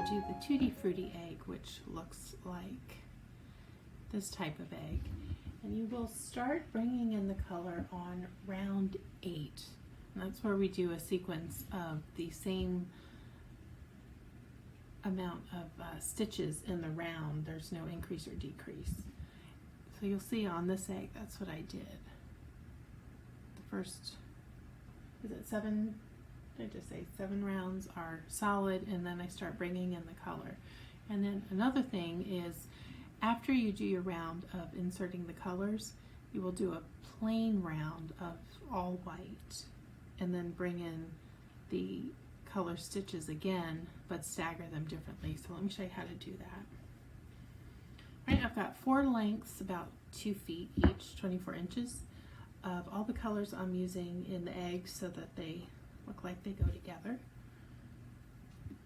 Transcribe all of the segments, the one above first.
do the tutti frutti egg, which looks like this type of egg. And you will start bringing in the color on round 8. And that's where we do a sequence of the same amount of stitches in the round. There's no increase or decrease. So you'll see on this egg, that's what I did. The first, is it 7? Did I just say 7 rounds are solid, and then I start bringing in the color. And then another thing is, after you do your round of inserting the colors, you will do a plain round of all white and then bring in the color stitches again, but stagger them differently. So let me show you how to do that. All right, I've got 4 lengths, about 2 feet each, 24 inches, of all the colors I'm using in the eggs so that they look like they go together.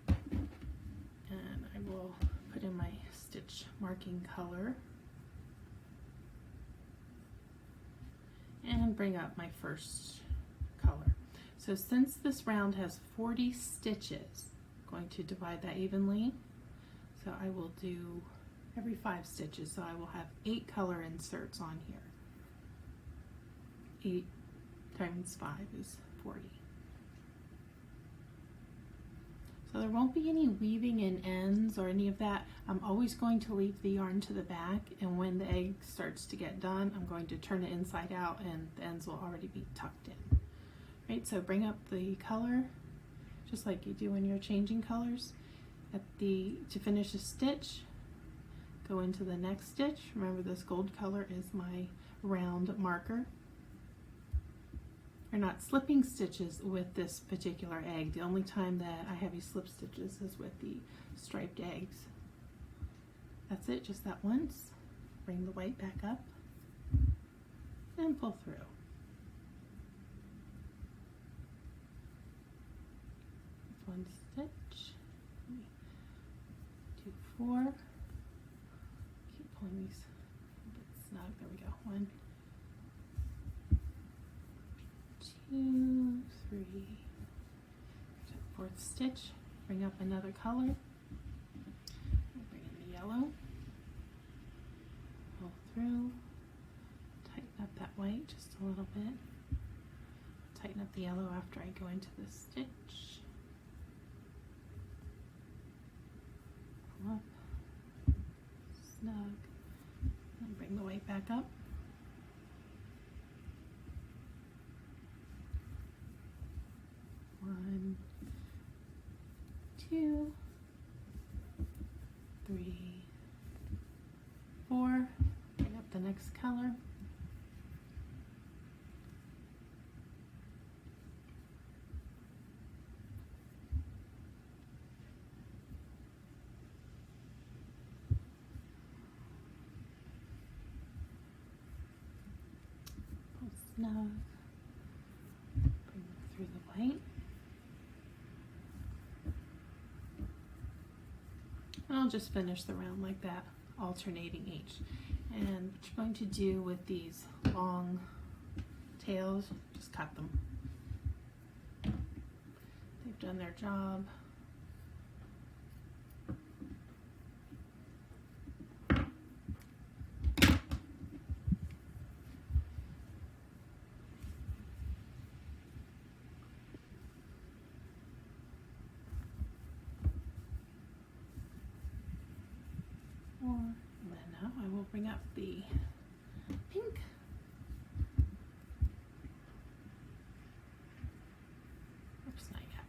And I will put in my stitch marking color and bring up my first color. So since this round has 40 stitches, I'm going to divide that evenly. So I will do every 5 stitches, so I will have 8 color inserts on here. 8 times 5 is 40. So there won't be any weaving in ends or any of that. I'm always going to leave the yarn to the back, and when the egg starts to get done, I'm going to turn it inside out and the ends will already be tucked in. Right, so bring up the color, just like you do when you're changing colors. To finish a stitch, go into the next stitch. Remember, this gold color is my round marker. You're not slipping stitches with this particular egg. The only time that I have you slip stitches is with the striped eggs. That's it, just that once. Bring the white back up and pull through. One stitch, 2, 4. Keep pulling these a bit snug. There we go. 1, 2, 3. 4th stitch. Bring up another color. Bring in the yellow. Pull through. Tighten up that white just a little bit. Tighten up the yellow after I go into the stitch. Pull up. Snug. And bring the white back up. One, 2, 3, 4. Bring up the next color. Pull snug. Bring through the white. I'll just finish the round like that, alternating each. And what you're going to do with these long tails, just cut them. They've done their job. And then now I will bring up the pink. Oops, not yet.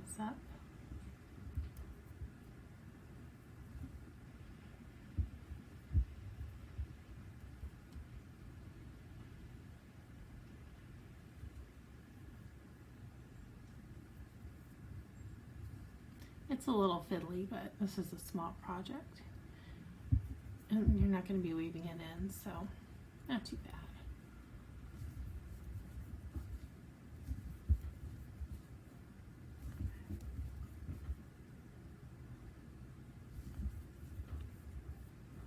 This up. It's a little fiddly, but this is a small project. And you're not going to be weaving in ends, so not too bad.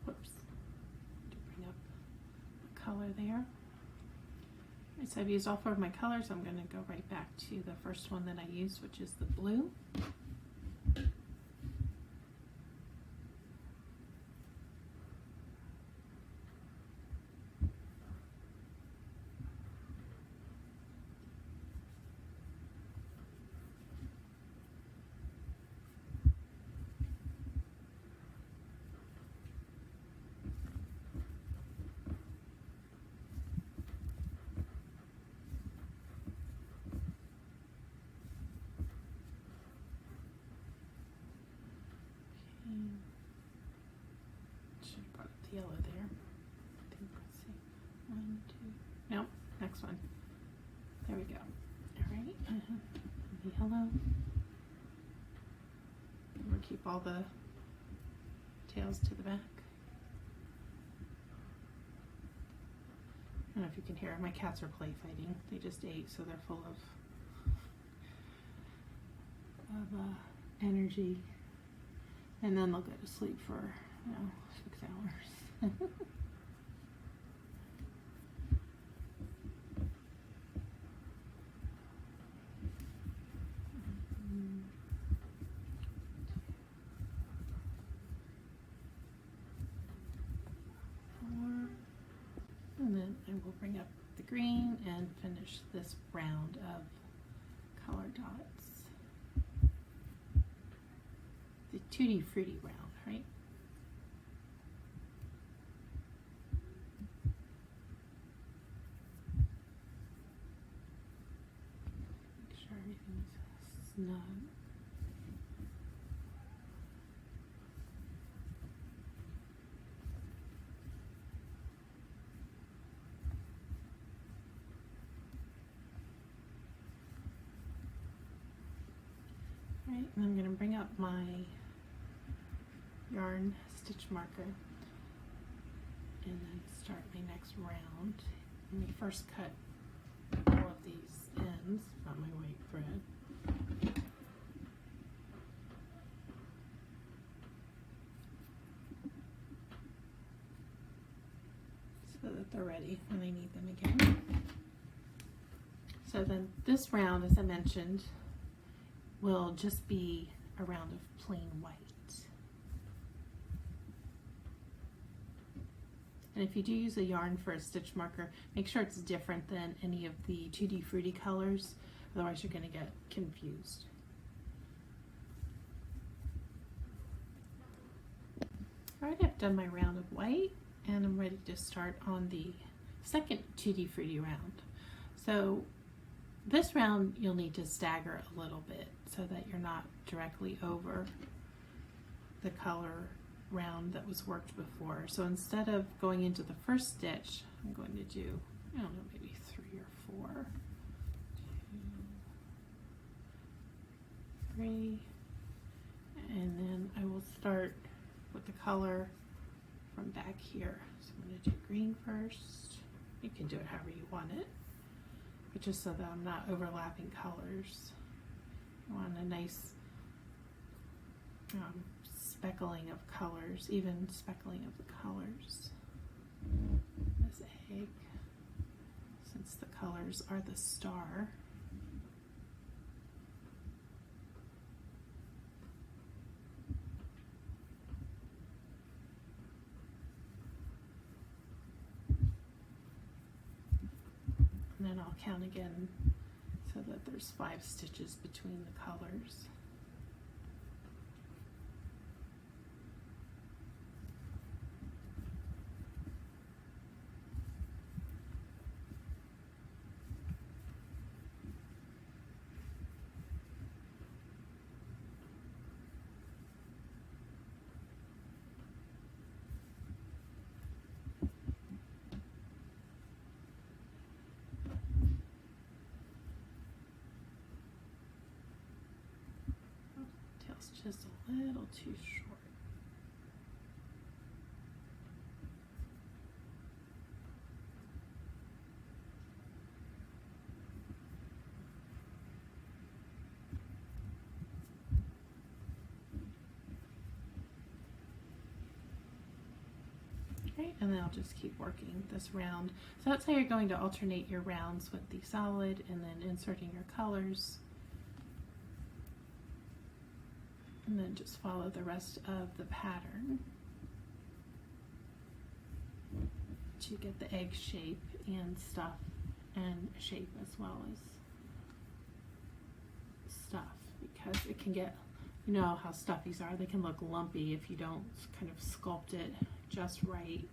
Whoops. To bring up the color there. Alright, so I've used all 4 of my colors. I'm going to go right back to the first one that I used, which is the blue. Should have brought up the yellow there. I think, let's see. 1, 2. Nope, next one. There we go. Alright, the yellow. We'll keep all the tails to the back. I don't know if you can hear, my cats are play fighting. They just ate, so they're full of energy. And then they'll go to sleep for, 6 hours. And then I will bring up the green and finish this round of color dots. The tutti frutti round, right? Make sure everything's snug. Right, and I'm going to bring up my yarn stitch marker and then start my next round. Let me first cut all of these ends on my white thread. So that they're ready when I need them again. So then this round, as I mentioned, will just be a round of plain white. And if you do use a yarn for a stitch marker, make sure it's different than any of the tutti frutti colors, otherwise you're going to get confused. Alright, I've done my round of white and I'm ready to start on the second tutti frutti round. So this round you'll need to stagger a little bit so that you're not directly over the color round that was worked before. So instead of going into the first stitch, I'm going to do, I don't know, maybe 3 or 4. 2, 3, and then I will start with the color from back here. So I'm going to do green first. You can do it however you want it, but just so that I'm not overlapping colors. I want a nice speckling of colors, even speckling of the colors. This egg, since the colors are the star. And then I'll count again so that there's 5 stitches between the colors. Tail's just a little too short. Okay, and then I'll just keep working this round. So that's how you're going to alternate your rounds with the solid and then inserting your colors. And then just follow the rest of the pattern to get the egg shape and stuff and shape as well as stuff, because it can get, you know how stuffies are, they can look lumpy if you don't kind of sculpt it just right.